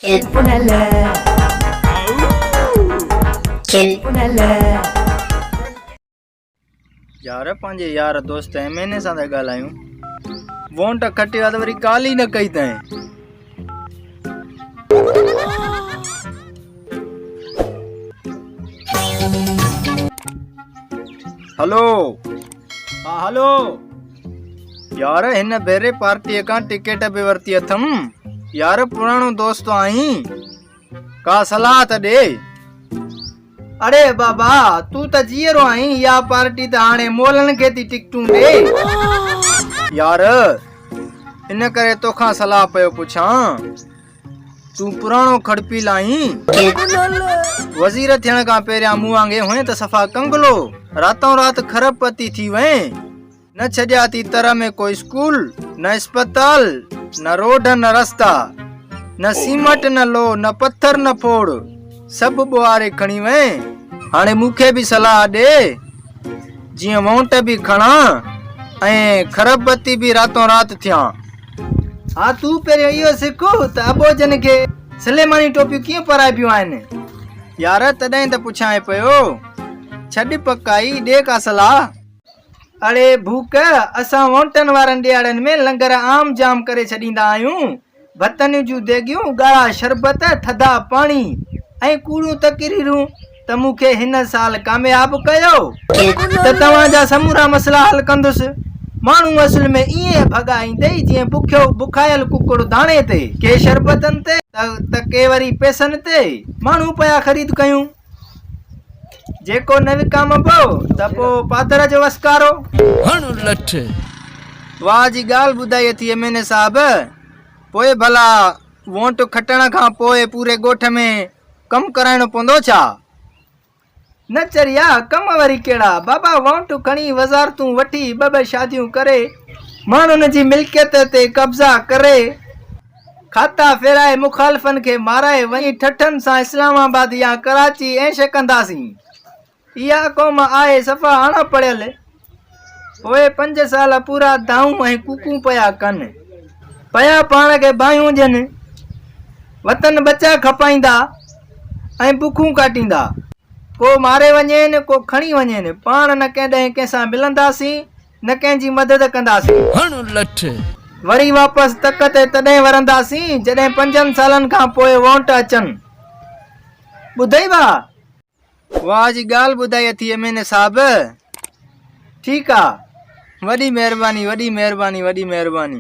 यार पंहिंजे यार दोस्त एमएनए सां था ॻाल्हायूं। वोट खटे आ त वरी ॻाल्हि ई न कई तैं। हेलो। हाँ हेलो यार हिन भेरे पार्टी का टिकट भी वरती अथम। यार पुरानो दोस्त आई का सलाह त दे। अरे बाबा तू त जीरो आई या पार्टी त हाणे मोलन के ती टिकटूं दे। यार इन करे तोखा सलाह पयो पुछां। तू पुरानो खड़पी लाई वजीर थियण का पहिरियां मूं वांगे हुए त सफ़ा कंगलो रातों रात खरबपति थी वए। न छॾिया थी तरह में कोई स्कूल न अस्पताल न रोड न रास्ता न सीमट न लो न पत्थर न फोड़ सब बुआरे खणी वे। हाणे मूंखे भी सलाह दे जियां वोट भी खणा ऐं खरबपति भी रातों रात थिया। हाँ तू पहिरियों इहो सिखो त अबोजन के सलेमानी टोपियूं कीअं पराइबियूं आहिनि। यार तॾहिं त पुछां पियो छॾ पकाई दे का सलाह। अरे भूक असां वोटन वारनि ॾियारनि में लंगर आम जाम करे छॾींदा आहियूं। भतन जूं देगियूं ॻाढ़ा शरबत थधा पाणी ऐं कूड़ियूं तकरीरूं त मूंखे हिन साल कामयाब कयो त तव्हांजा समूरा मसला हल कंदुसि। माण्हू असल में ईअं भॻाईंदे जीअं बुखियो बुखायल कुकुड़ दाणे ते के शरबतनि ते त के वरी पैसनि ते माण्हू पिया ख़रीद कयूं। जेको न विकामबो त पोइ पादर जो वसकारो। वाह जी ॻाल्हि ॿुधाई अथी एमएनए साहब। पोइ भला वोट खटण खां पोइ पूरे ॻोठ में कमु कराइणो पवंदो छा? न चरिया कम वरी कहिड़ा बाबा वोट खणी वज़ारतूं वठी ॿ शादियूं करे माण्हुनि जी मिल्कियत ते कब्ज़ा करे खाता फेराए मुखालफ़नि खे माराए वञी ठठनि सां इस्लामाबाद या कराची ऐश कंदासीं। इहा क़ौम आहे सफ़ा अण पढ़ियल। पोइ 5 साल पूरा दाऊं ऐं कूकूं पिया कनि पिया पाण खे बाहियूं ॾियनि वतन बचा खपाईंदा ऐं बुखूं काटींदा। को मारे वञेनि को खणी वञेनि पाण न कंहिं कंहिंसां मिलंदासीं न कंहिंजी मदद कंदासीं। वरी वापसि तक ते तॾहिं वरंदासीं जॾहिं 5 सालनि खां पोइ वोट अचनि। ॿुधई बा? वाह जी ॻाल्हि ॿुधाई अथी एमएनए साहब। ठीकु आहे वॾी महिरबानी वॾी महिरबानी वॾी महिरबानी।